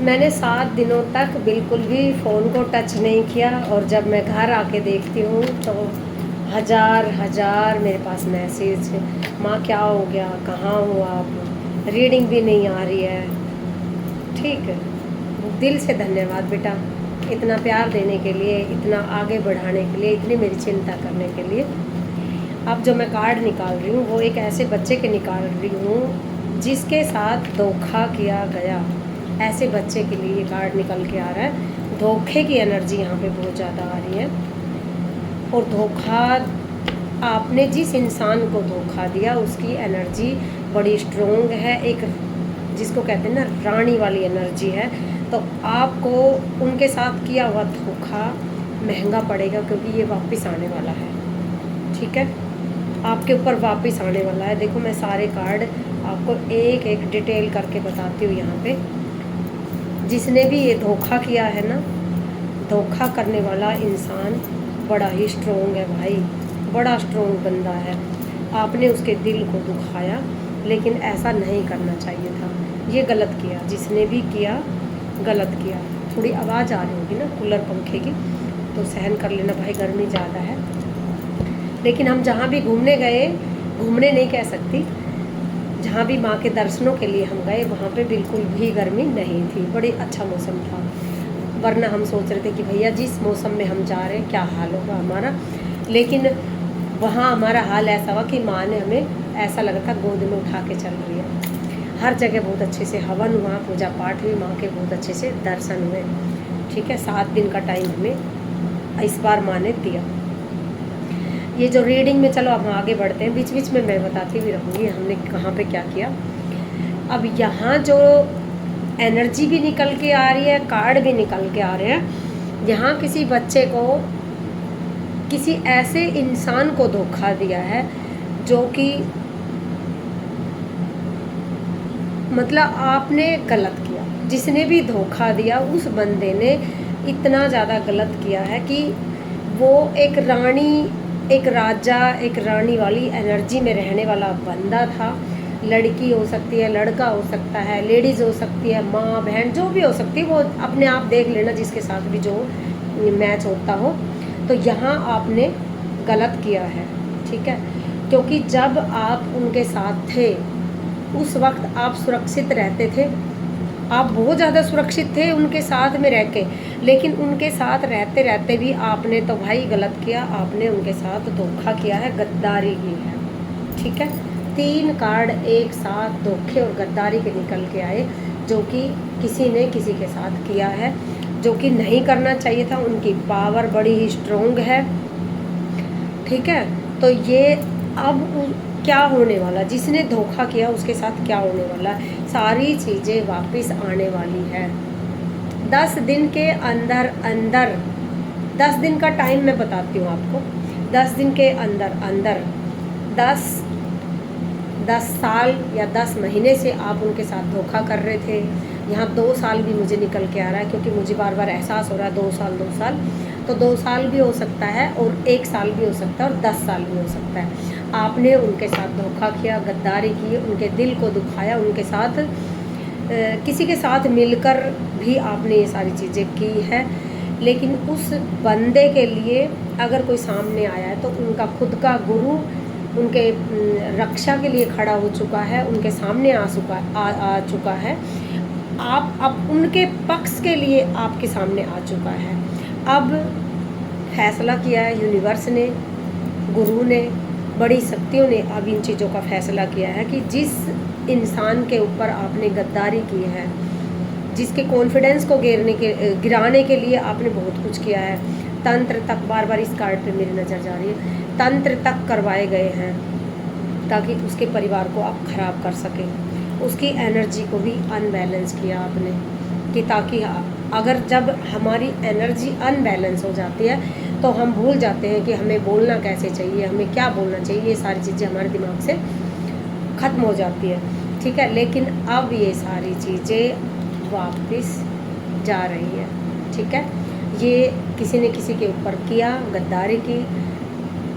मैंने 7 दिनों तक बिल्कुल भी फ़ोन को टच नहीं किया और जब मैं घर आके देखती हूँ तो हज़ार मेरे पास मैसेज, माँ क्या हो गया, कहाँ हो आप, रीडिंग भी नहीं आ रही है। ठीक है, दिल से धन्यवाद बेटा, इतना प्यार देने के लिए, इतना आगे बढ़ाने के लिए, इतनी मेरी चिंता करने के लिए। अब जो मैं कार्ड निकाल रही हूँ वो एक ऐसे बच्चे के निकाल रही हूँ जिसके साथ धोखा किया गया। ऐसे बच्चे के लिए ये कार्ड निकल के आ रहा है। धोखे की एनर्जी यहाँ पे बहुत ज़्यादा आ रही है। और धोखा, आपने जिस इंसान को धोखा दिया उसकी एनर्जी बड़ी स्ट्रोंग है, एक जिसको कहते हैं ना रानी वाली एनर्जी है। तो आपको उनके साथ किया हुआ धोखा महंगा पड़ेगा, क्योंकि ये वापस आने वाला है। ठीक है, आपके ऊपर वापस आने वाला है। देखो मैं सारे कार्ड आपको एक एक डिटेल करके बताती हूँ यहाँ पे। जिसने भी ये धोखा किया है ना, धोखा करने वाला इंसान बड़ा ही स्ट्रोंग है भाई, बड़ा स्ट्रोंग बंदा है। आपने उसके दिल को दुखाया, लेकिन ऐसा नहीं करना चाहिए था। ये गलत किया, जिसने भी किया गलत किया। थोड़ी आवाज़ आ रही होगी ना कूलर पंखे की, तो सहन कर लेना भाई, गर्मी ज़्यादा है। लेकिन हम जहाँ भी घूमने गए, घूमने नहीं कह सकती, जहाँ भी माँ के दर्शनों के लिए हम गए वहाँ पे बिल्कुल भी गर्मी नहीं थी, बड़ी अच्छा मौसम था। वरना हम सोच रहे थे कि भैया जिस मौसम में हम जा रहे हैं क्या हाल होगा हमारा। लेकिन वहाँ हमारा हाल ऐसा हुआ कि माँ ने हमें ऐसा लगा था गोद में उठा के चल रही है। हर जगह बहुत अच्छे से हवन हुआ, पूजा पाठ हुई, माँ के बहुत अच्छे से दर्शन हुए। ठीक है, 7 दिन का टाइम हमें इस बार माँ ने दिया। ये जो रीडिंग में, चलो अब हम आगे बढ़ते हैं, बीच बीच में मैं बताती भी रहूँगी हमने कहाँ पे क्या किया। अब यहाँ जो एनर्जी भी निकल के आ रही है, कार्ड भी निकल के आ रहे हैं। यहाँ किसी बच्चे को किसी ऐसे इंसान को धोखा दिया है जो कि मतलब आपने गलत किया। जिसने भी धोखा दिया उस बंदे ने इतना ज़्यादा गलत किया है कि वो एक रानी, एक राजा, एक रानी वाली एनर्जी में रहने वाला बंदा था। लड़की हो सकती है, लड़का हो सकता है, लेडीज़ हो सकती है, माँ बहन जो भी हो सकती है, वो अपने आप देख लेना जिसके साथ भी जो मैच होता हो। तो यहाँ आपने गलत किया है। ठीक है, क्योंकि जब आप उनके साथ थे उस वक्त आप सुरक्षित रहते थे, आप बहुत ज़्यादा सुरक्षित थे उनके साथ में रह के। लेकिन उनके साथ रहते रहते भी आपने तो भाई गलत किया, आपने उनके साथ धोखा किया है, गद्दारी की है। ठीक है, 3 कार्ड एक साथ धोखे और गद्दारी के निकल के आए, जो कि किसी ने किसी के साथ किया है, जो कि नहीं करना चाहिए था। उनकी पावर बड़ी ही स्ट्रोंग है। ठीक है, तो ये अब क्या होने वाला, जिसने धोखा किया उसके साथ क्या होने वाला, सारी चीज़ें वापस आने वाली है। 10 दिन के अंदर अंदर, 10 दिन का टाइम मैं बताती हूँ आपको। 10 दिन के अंदर अंदर 10 साल या 10 महीने से आप उनके साथ धोखा कर रहे थे। यहाँ 2 साल भी मुझे निकल के आ रहा है, क्योंकि मुझे बार बार एहसास हो रहा है 2 साल 2 साल। तो 2 साल भी हो सकता है और 1 साल भी हो सकता है और 10 साल भी हो सकता है। आपने उनके साथ धोखा किया, गद्दारी की, उनके दिल को दुखाया, उनके साथ किसी के साथ मिलकर भी आपने ये सारी चीज़ें की है। लेकिन उस बंदे के लिए अगर कोई सामने आया है तो उनका खुद का गुरु उनके रक्षा के लिए खड़ा हो चुका है, उनके सामने आ चुका है। आप अब उनके पक्ष के लिए आपके सामने आ चुका है। अब फैसला किया है यूनिवर्स ने, गुरु ने, बड़ी शक्तियों ने अब इन चीज़ों का फैसला किया है कि जिस इंसान के ऊपर आपने गद्दारी की है, जिसके कॉन्फिडेंस को गिराने के लिए आपने बहुत कुछ किया है, तंत्र तक, बार बार इस कार्ड पे मेरी नज़र जा रही है, तंत्र तक करवाए गए हैं ताकि उसके परिवार को आप ख़राब कर सकें। उसकी एनर्जी को भी अनबैलेंस किया आपने, कि ताकि अगर जब हमारी एनर्जी अनबैलेंस हो जाती है तो हम भूल जाते हैं कि हमें बोलना कैसे चाहिए, हमें क्या बोलना चाहिए, ये सारी चीज़ें हमारे दिमाग से ख़त्म हो जाती है। ठीक है, लेकिन अब ये सारी चीज़ें वापस जा रही है। ठीक है, ये किसी ने किसी के ऊपर किया, गद्दारी की,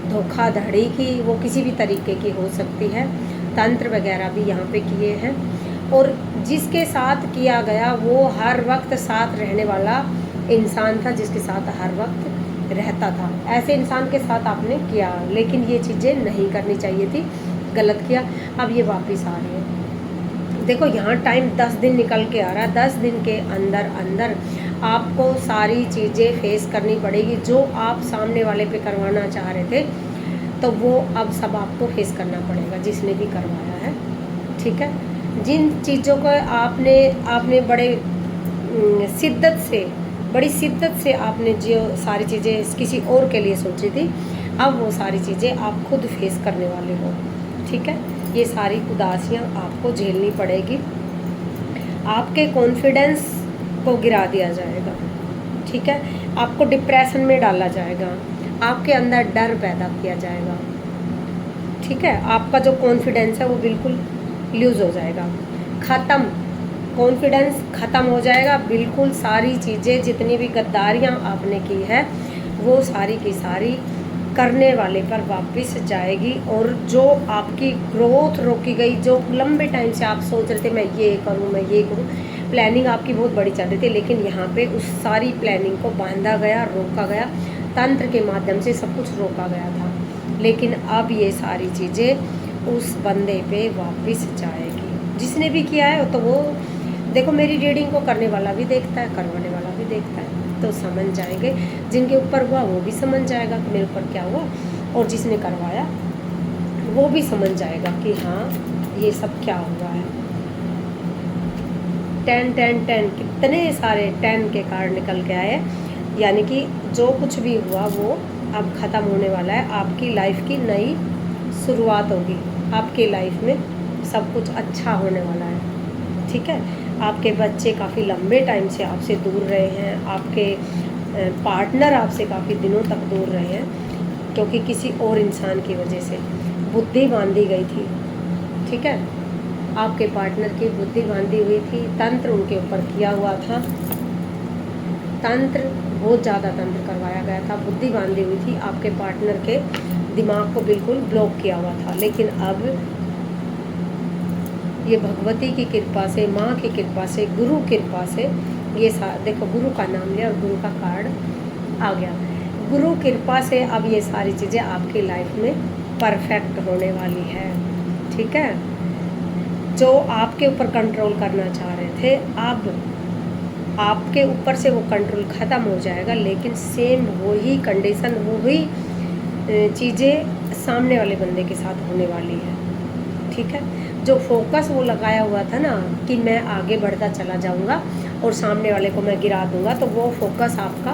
धोखाधड़ी की, वो किसी भी तरीके की हो सकती है। तंत्र वगैरह भी यहाँ पे किए हैं। और जिसके साथ किया गया वो हर वक्त साथ रहने वाला इंसान था, जिसके साथ हर वक्त रहता था। ऐसे इंसान के साथ आपने किया, लेकिन ये चीज़ें नहीं करनी चाहिए थी, गलत किया। अब ये वापस आ रही है। देखो यहाँ टाइम 10 दिन निकल के आ रहा है। 10 दिन के अंदर अंदर आपको सारी चीज़ें फेस करनी पड़ेगी जो आप सामने वाले पे करवाना चाह रहे थे, तो वो अब सब आपको फेस करना पड़ेगा जिसने भी करवाया है। ठीक है, जिन चीज़ों को आपने बड़ी शिद्दत से आपने जो सारी चीज़ें किसी और के लिए सोची थी, अब वो सारी चीज़ें आप खुद फेस करने वाले हो। ठीक है, ये सारी उदासियाँ आपको झेलनी पड़ेगी। आपके कॉन्फिडेंस को गिरा दिया जाएगा। ठीक है, आपको डिप्रेशन में डाला जाएगा, आपके अंदर डर पैदा किया जाएगा। ठीक है, आपका जो कॉन्फिडेंस है वो बिल्कुल लूज़ हो जाएगा, ख़त्म, कॉन्फिडेंस ख़त्म हो जाएगा बिल्कुल। सारी चीज़ें जितनी भी गद्दारियाँ आपने की है वो सारी की सारी करने वाले पर वापस जाएगी। और जो आपकी ग्रोथ रोकी गई, जो लंबे टाइम से आप सोच रहे थे मैं ये करूँ, प्लानिंग आपकी बहुत बड़ी चल रही थी, लेकिन यहाँ पे उस सारी प्लानिंग को बांधा गया, रोका गया, तंत्र के माध्यम से सब कुछ रोका गया था। लेकिन अब ये सारी चीज़ें उस बंदे पे वापस जाएगी जिसने भी किया है। तो वो देखो, मेरी रीडिंग को करने वाला भी देखता है, करवाने वाला भी देखता है, तो समझ जाएंगे। जिनके ऊपर हुआ वो भी समझ जाएगा कि मेरे ऊपर क्या हुआ, और जिसने करवाया वो भी समझ जाएगा कि हाँ ये सब क्या हुआ है। 10 कितने सारे 10 के कार्ड निकल के आए, यानी कि जो कुछ भी हुआ वो अब ख़त्म होने वाला है। आपकी लाइफ की नई शुरुआत होगी, आपके लाइफ में सब कुछ अच्छा होने वाला है। ठीक है, आपके बच्चे काफ़ी लंबे टाइम से आपसे दूर रहे हैं, आपके पार्टनर आपसे काफ़ी दिनों तक दूर रहे हैं, क्योंकि किसी और इंसान की वजह से बुद्धि बांधी गई थी। ठीक है, आपके पार्टनर की बुद्धि बांधी हुई थी, तंत्र उनके ऊपर किया हुआ था, तंत्र बहुत ज़्यादा तंत्र करवाया गया था, बुद्धि बांधी हुई थी, आपके पार्टनर के दिमाग को बिल्कुल ब्लॉक किया हुआ था। लेकिन अब ये भगवती की कृपा से, माँ की कृपा से, गुरु कृपा से, ये देखो गुरु का नाम लिया और गुरु का कार्ड आ गया। गुरु कृपा से अब ये सारी चीज़ें आपकी लाइफ में परफेक्ट होने वाली है। ठीक है, जो आपके ऊपर कंट्रोल करना चाह रहे थे, अब आपके ऊपर से वो कंट्रोल ख़त्म हो जाएगा, लेकिन सेम वही कंडीशन, वही चीज़ें सामने वाले बंदे के साथ होने वाली है। ठीक है, जो फोकस वो लगाया हुआ था ना कि मैं आगे बढ़ता चला जाऊंगा और सामने वाले को मैं गिरा दूंगा, तो वो फोकस आपका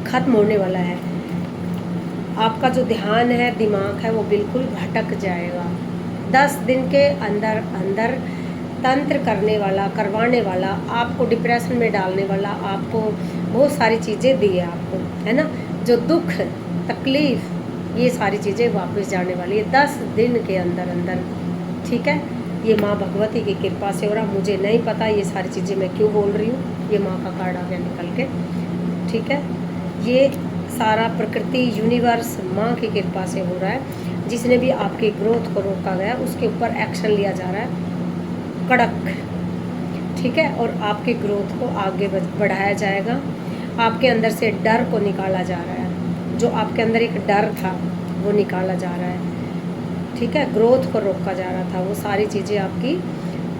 ख़त्म होने वाला है। आपका जो ध्यान है, दिमाग है, वो बिल्कुल भटक जाएगा। 10 दिन के अंदर अंदर तंत्र करने वाला, करवाने वाला, आपको डिप्रेशन में डालने वाला, आपको बहुत सारी चीज़ें दी है आपको, है ना, जो दुख, तकलीफ़, ये सारी चीज़ें वापस जाने वाली है 10 दिन के अंदर अंदर। ठीक है, ये माँ भगवती की कृपा से हो रहा। मुझे नहीं पता ये सारी चीज़ें मैं क्यों बोल रही हूँ, ये माँ का कार्ड आ गया निकल के। ठीक है, ये सारा प्रकृति, यूनिवर्स, माँ की कृपा से हो रहा है। जिसने भी आपकी ग्रोथ को रोका गया उसके ऊपर एक्शन लिया जा रहा है कड़क। ठीक है, और आपकी ग्रोथ को आगे बढ़ाया जाएगा। आपके अंदर से डर को निकाला जा रहा है, जो आपके अंदर एक डर था वो निकाला जा रहा है। ठीक है, ग्रोथ को रोका जा रहा था, वो सारी चीज़ें आपकी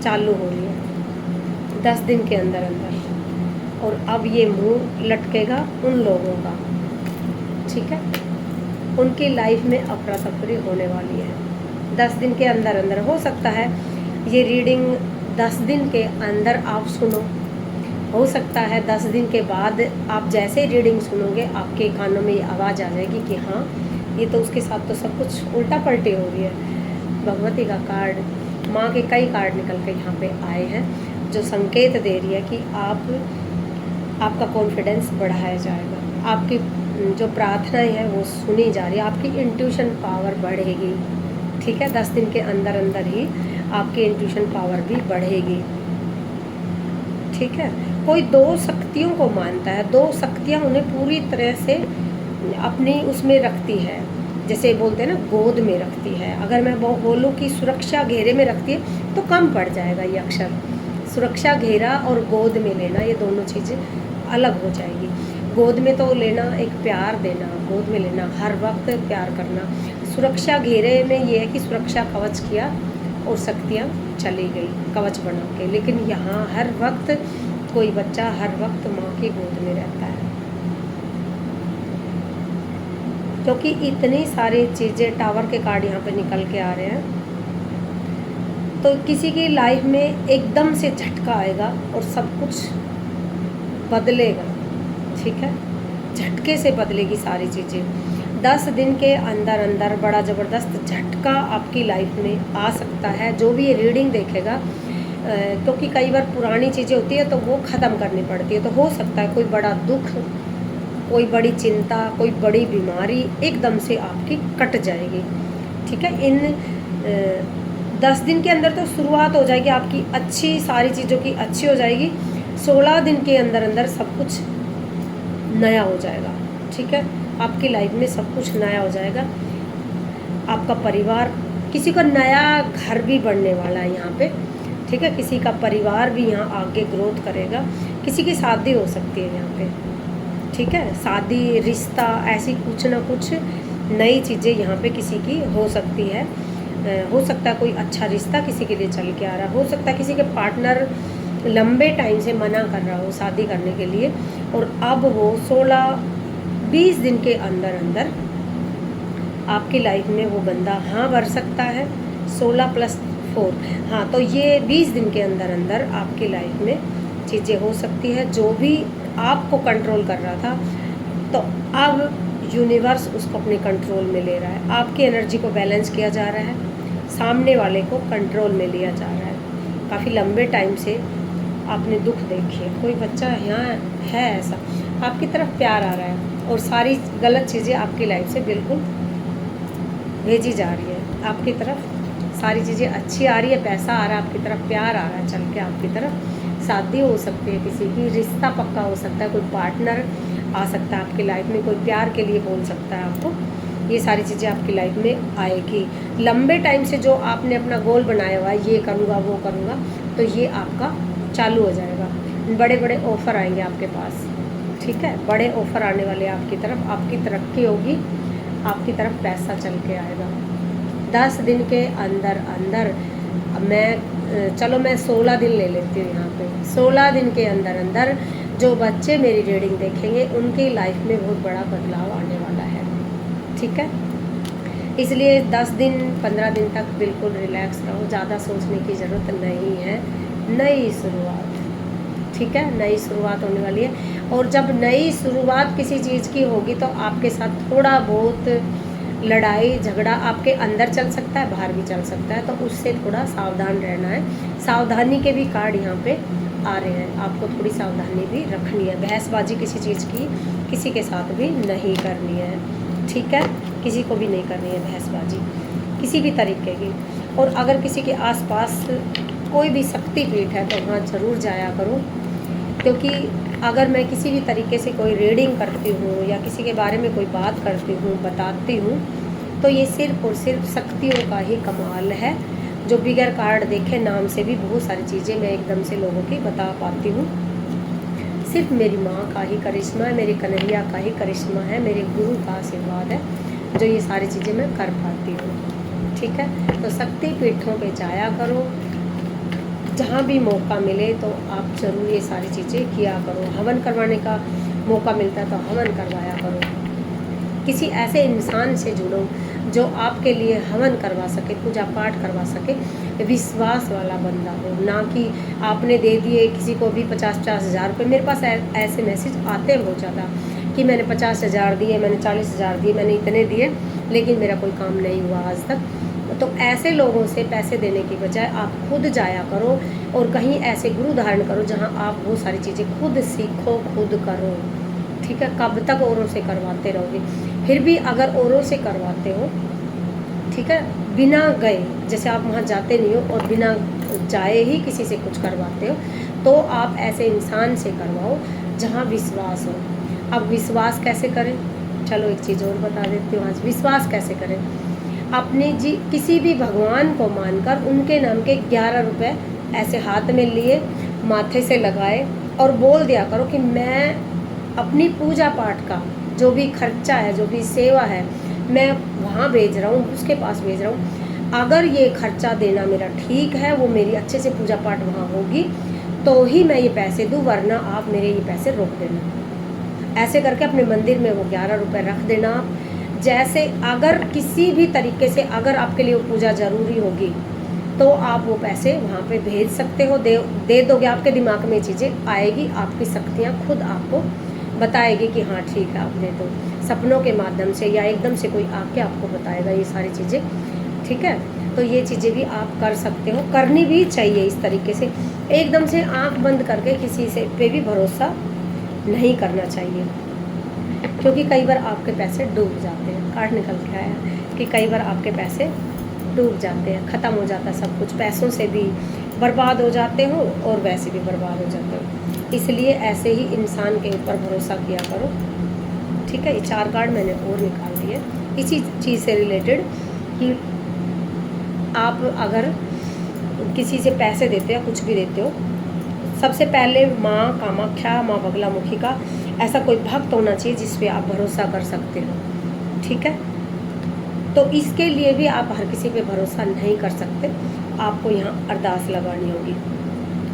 चालू हो रही है 10 दिन के अंदर अंदर। और अब ये मुंह लटकेगा उन लोगों का, ठीक है, उनकी लाइफ में अफरा तफरी होने वाली है 10 दिन के अंदर अंदर। हो सकता है ये रीडिंग 10 दिन के अंदर आप सुनो, हो सकता है 10 दिन के बाद आप जैसे ही रीडिंग सुनोगे आपके कानों में ये आवाज़ आ जाएगी कि हाँ ये तो उसके साथ तो सब कुछ उल्टा पलटी हो रही है। भगवती का कार्ड, माँ के कई कार्ड निकल के यहाँ पे आए हैं जो संकेत दे रही है कि आपका कॉन्फिडेंस बढ़ाया जाएगा, आपकी जो प्रार्थनाएं हैं वो सुनी जा रही है, आपकी इंट्यूशन पावर बढ़ेगी। ठीक है, 10 दिन के अंदर अंदर ही आपकी इंट्यूशन पावर भी बढ़ेगी। ठीक है, कोई 2 शक्तियों को मानता है, 2 शक्तियाँ उन्हें पूरी तरह से अपनी उसमें रखती है, जैसे बोलते हैं ना गोद में रखती है। अगर मैं बोलूँ कि सुरक्षा घेरे में रखती है, तो कम पड़ जाएगा ये अक्षर। सुरक्षा घेरा और गोद में लेना, ये दोनों चीज़ें अलग हो जाएगी। गोद में तो लेना एक प्यार देना, गोद में लेना हर वक्त प्यार करना। सुरक्षा घेरे में ये है कि सुरक्षा कवच किया और शक्तियाँ चली गई कवच बना के। लेकिन यहाँ हर वक्त कोई बच्चा हर वक्त माँ की गोद में रहता है, क्योंकि इतनी सारी चीज़ें टावर के कार्ड यहाँ पे निकल के आ रहे हैं। तो किसी की लाइफ में एकदम से झटका आएगा और सब कुछ बदलेगा, ठीक है, झटके से बदलेगी सारी चीज़ें। 10 दिन के अंदर अंदर बड़ा ज़बरदस्त झटका आपकी लाइफ में आ सकता है। जो भी ये रीडिंग देखेगा, क्योंकि कई बार पुरानी चीज़ें होती है तो वो ख़त्म करनी पड़ती है, तो हो सकता है कोई बड़ा दुख, कोई बड़ी चिंता, कोई बड़ी बीमारी एकदम से आपकी कट जाएगी, ठीक है। इन 10 दिन के अंदर तो शुरुआत हो जाएगी आपकी अच्छी, सारी चीज़ों की अच्छी हो जाएगी। 16 दिन के अंदर अंदर सब कुछ नया हो जाएगा, ठीक है। आपकी लाइफ में सब कुछ नया हो जाएगा। आपका परिवार, किसी का नया घर भी बनने वाला है यहाँ पे, ठीक है। किसी का परिवार भी यहाँ आगे ग्रोथ करेगा। किसी की शादी हो सकती है यहाँ पे, ठीक है। शादी, रिश्ता, ऐसी कुछ ना कुछ नई चीज़ें यहाँ पे किसी की हो सकती है। हो सकता है कोई अच्छा रिश्ता किसी के लिए चल के आ रहा, हो सकता है किसी के पार्टनर लंबे टाइम से मना कर रहा हो शादी करने के लिए, और अब वो 16-20 दिन के अंदर अंदर आपकी लाइफ में वो बंदा हाँ भर सकता है। 16+4, हाँ, तो ये 20 दिन के अंदर अंदर आपकी लाइफ में चीज़ें हो सकती है। जो भी आपको कंट्रोल कर रहा था, तो अब यूनिवर्स उसको अपने कंट्रोल में ले रहा है। आपकी एनर्जी को बैलेंस किया जा रहा है, सामने वाले को कंट्रोल में लिया जा रहा है। काफ़ी लंबे टाइम से आपने दुख देखे, कोई बच्चा यहाँ है ऐसा, आपकी तरफ प्यार आ रहा है, और सारी गलत चीज़ें आपकी लाइफ से बिल्कुल भेजी जा रही है। आपकी तरफ सारी चीज़ें अच्छी आ रही है, पैसा आ रहा है आपकी तरफ, प्यार आ रहा है चल के आपकी तरफ। शादी हो सकती है किसी की, रिश्ता पक्का हो सकता है, कोई पार्टनर आ सकता है आपकी लाइफ में, कोई प्यार के लिए बोल सकता है आपको। ये सारी चीज़ें आपकी लाइफ में आएगी। लंबे टाइम से जो आपने अपना गोल बनाया हुआ है, ये करूँगा वो करूँगा, तो ये आपका चालू हो जाएगा। बड़े बड़े ऑफ़र आएंगे आपके पास, ठीक है। बड़े ऑफ़र आने वाले आपकी तरफ, आपकी तरक्की होगी, आपकी तरफ पैसा चल के आएगा। 10 दिन के अंदर अंदर मैं 16 दिन ले लेती हूँ यहाँ पे। 16 दिन के अंदर अंदर जो बच्चे मेरी रीडिंग देखेंगे उनकी लाइफ में बहुत बड़ा बदलाव आने वाला है, ठीक है। इसलिए 10 दिन 15 दिन तक बिल्कुल रिलैक्स रहो, ज़्यादा सोचने की ज़रूरत नहीं है। नई शुरुआत, ठीक है, नई शुरुआत होने वाली है। और जब नई शुरुआत किसी चीज़ की होगी तो आपके साथ थोड़ा बहुत लड़ाई झगड़ा आपके अंदर चल सकता है, बाहर भी चल सकता है, तो उससे थोड़ा सावधान रहना है। सावधानी के भी कार्ड यहाँ पे आ रहे हैं, आपको थोड़ी सावधानी भी रखनी है। बहसबाजी किसी चीज़ की किसी के साथ भी नहीं करनी है, ठीक है। किसी को भी नहीं करनी है बहसबाजी किसी भी तरीके की। और अगर किसी के आसपास कोई भी शक्तिपीठ है तो वहाँ ज़रूर जाया करो, क्योंकि अगर मैं किसी भी तरीके से कोई रीडिंग करती हूँ या किसी के बारे में कोई बात करती हूँ, बताती हूँ, तो ये सिर्फ़ और सिर्फ शक्तियों का ही कमाल है। जो बिगर कार्ड देखे नाम से भी बहुत सारी चीज़ें मैं एकदम से लोगों की बता पाती हूँ। सिर्फ मेरी माँ का ही करिश्मा है, मेरी कन्हैया का ही करिश्मा है, मेरे गुरु का आशीर्वाद है जो ये सारी चीज़ें मैं कर पाती हूँ, ठीक है। तो शक्ति पीठों पे जाया करो, जहाँ भी मौका मिले तो आप ज़रूर ये सारी चीज़ें किया करो। हवन करवाने का मौका मिलता है तो हवन करवाया करो। किसी ऐसे इंसान से जुड़ो जो आपके लिए हवन करवा सके, पूजा पाठ करवा सके, विश्वास वाला बंदा हो, ना कि आपने दे दिए किसी को भी 50-50 हज़ार रुपये। मेरे पास ऐसे मैसेज आते हैं बहुत ज़्यादा कि मैंने 50 हज़ार दिए, मैंने 40 हज़ार दिए, मैंने इतने दिए, लेकिन मेरा कोई काम नहीं हुआ आज तक। तो ऐसे लोगों से पैसे देने की बजाय आप खुद जाया करो और कहीं ऐसे गुरु धारण करो जहाँ आप वो सारी चीज़ें खुद सीखो, खुद करो, ठीक है। कब तक औरों से करवाते रहोगे? फिर भी अगर औरों से करवाते हो, ठीक है, बिना गए, जैसे आप वहाँ जाते नहीं हो और बिना जाए ही किसी से कुछ करवाते हो, तो आप ऐसे इंसान से करवाओ जहाँ विश्वास हो। अब विश्वास कैसे करें? चलो एक चीज़ और बता देती हूँ आज। विश्वास कैसे करें? अपने जी किसी भी भगवान को मानकर उनके नाम के 11 रुपए ऐसे हाथ में लिए, माथे से लगाए और बोल दिया करो कि मैं अपनी पूजा पाठ का जो भी खर्चा है, जो भी सेवा है, मैं वहाँ भेज रहा हूँ, उसके पास भेज रहा हूँ। अगर ये खर्चा देना मेरा ठीक है, वो मेरी अच्छे से पूजा पाठ वहाँ होगी तो ही मैं ये पैसे दूँ, वरना आप मेरे ये पैसे रोक देना। ऐसे करके अपने मंदिर में वो 11 रुपये रख देना आप। जैसे अगर किसी भी तरीके से अगर आपके लिए वो पूजा ज़रूरी होगी तो आप वो पैसे वहाँ पे भेज सकते हो, दे दोगे। आपके दिमाग में चीज़ें आएगी, आपकी शक्तियाँ खुद आपको बताएगी कि हाँ ठीक है, आप दे दो। सपनों के माध्यम से या एकदम से कोई आके आपको बताएगा ये सारी चीज़ें, ठीक है। तो ये चीज़ें भी आप कर सकते हो, करनी भी चाहिए इस तरीके से। एकदम से आंख बंद करके किसी से पे भी भरोसा नहीं करना चाहिए, क्योंकि कई बार आपके पैसे डूब जाते हैं। कार्ड निकल के आया कि कई बार आपके पैसे डूब जाते हैं, ख़त्म हो जाता है सब कुछ, पैसों से भी बर्बाद हो जाते हो और वैसे भी बर्बाद हो जाते हो। इसलिए ऐसे ही इंसान के ऊपर भरोसा किया करो, ठीक है। ये 4 कार्ड मैंने और निकाल दिए इसी चीज़ से रिलेटेड कि आप अगर किसी से पैसे देते हो, कुछ भी देते हो, सबसे पहले माँ कामाख्या, माँ बगलामुखी का ऐसा कोई भक्त होना चाहिए जिस पे आप भरोसा कर सकते हो, ठीक है। तो इसके लिए भी आप हर किसी पे भरोसा नहीं कर सकते, आपको यहाँ अरदास लगानी होगी।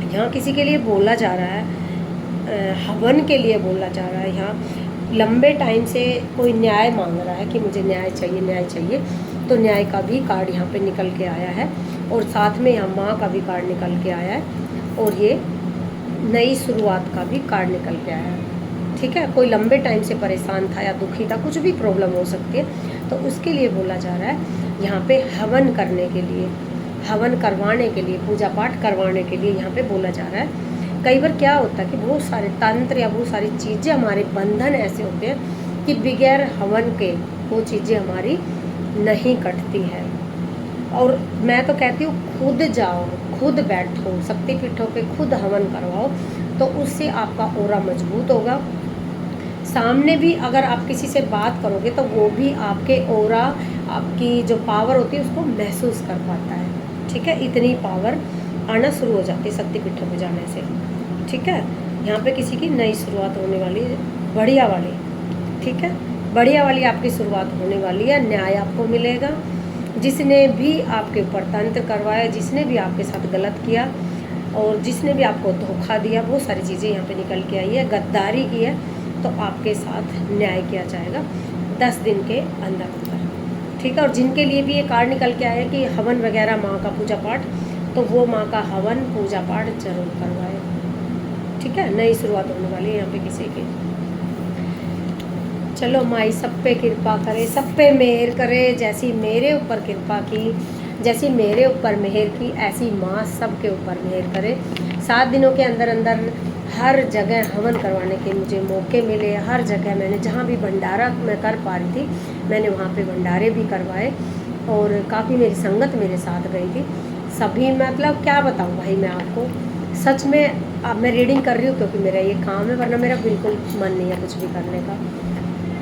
यहाँ किसी के लिए बोला जा रहा है, हवन के लिए बोला जा रहा है। यहाँ लंबे टाइम से कोई न्याय मांग रहा है कि मुझे न्याय चाहिए, न्याय चाहिए। तो न्याय का भी कार्ड यहाँ पे निकल के आया है और साथ में यहाँ माँ का भी कार्ड निकल के आया है और ये नई शुरुआत का भी कार्ड निकल के आया है, ठीक है। कोई लंबे टाइम से परेशान था या दुखी था, कुछ भी प्रॉब्लम हो सकती है, तो उसके लिए बोला जा रहा है यहाँ पे हवन करने के लिए, हवन करवाने के लिए, पूजा पाठ करवाने के लिए यहाँ पे बोला जा रहा है। कई बार क्या होता है कि बहुत सारे तंत्र या बहुत सारी चीज़ें, हमारे बंधन ऐसे होते हैं कि बगैर हवन के वो चीज़ें हमारी नहीं कटती है। और मैं तो कहती हूँ खुद जाओ, खुद बैठो, शक्तिपीठों पे खुद हवन करवाओ, तो उससे आपका ऑरा मजबूत होगा। सामने भी अगर आप किसी से बात करोगे तो वो भी आपके ऑरा, आपकी जो पावर होती है उसको महसूस कर पाता है, ठीक है। इतनी पावर आना शुरू हो जाती है शक्तिपीठों में जाने से, ठीक है। यहाँ पे किसी की नई शुरुआत होने वाली है, बढ़िया वाली, ठीक है, बढ़िया वाली आपकी शुरुआत होने वाली है। न्याय आपको मिलेगा। जिसने भी आपके ऊपर तंत्र करवाया, जिसने भी आपके साथ गलत किया और जिसने भी आपको धोखा दिया, वो सारी चीज़ें यहाँ पे निकल के आई है। गद्दारी की है तो आपके साथ न्याय किया जाएगा 10 दिन के अंदर अंदर, ठीक है। और जिनके लिए भी ये कार्ड निकल के आया कि हवन वगैरह, माँ का पूजा पाठ, तो वो माँ का हवन पूजा पाठ जरूर करवाए, ठीक है। नई शुरुआत होने वाली है यहाँ पे किसी की। चलो माई सब पे कृपा करे, सब पे मेहर करे। जैसी मेरे ऊपर कृपा की, जैसी मेरे ऊपर मेहर की, ऐसी माँ सब के ऊपर मेहर करे। 7 दिनों के अंदर अंदर हर जगह हवन करवाने के मुझे मौके मिले। हर जगह मैंने, जहाँ भी भंडारा मैं कर पा रही थी, मैंने वहाँ पे भंडारे भी करवाए और काफ़ी मेरी संगत मेरे साथ गई थी। सभी, मतलब क्या बताऊँ भाई मैं आपको, सच में। अब मैं रीडिंग कर रही हूँ क्योंकि मेरा ये काम है, वरना मेरा बिल्कुल मन नहीं है कुछ भी करने का।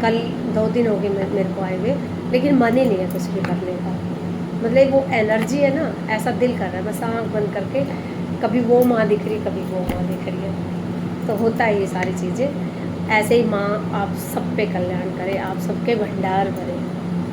कल 2 दिन हो गए मेरे को आए हुए, लेकिन मन ही नहीं है कुछ भी करने का। मतलब वो एनर्जी है ना, ऐसा दिल कर रहा है बस आँख बंद करके, कभी वो माँ दिख रही, कभी वो माँ दिख रही है। तो होता है ये सारी चीज़ें। ऐसे ही माँ आप सब पे कल्याण करे, आप सबके भंडार भरे।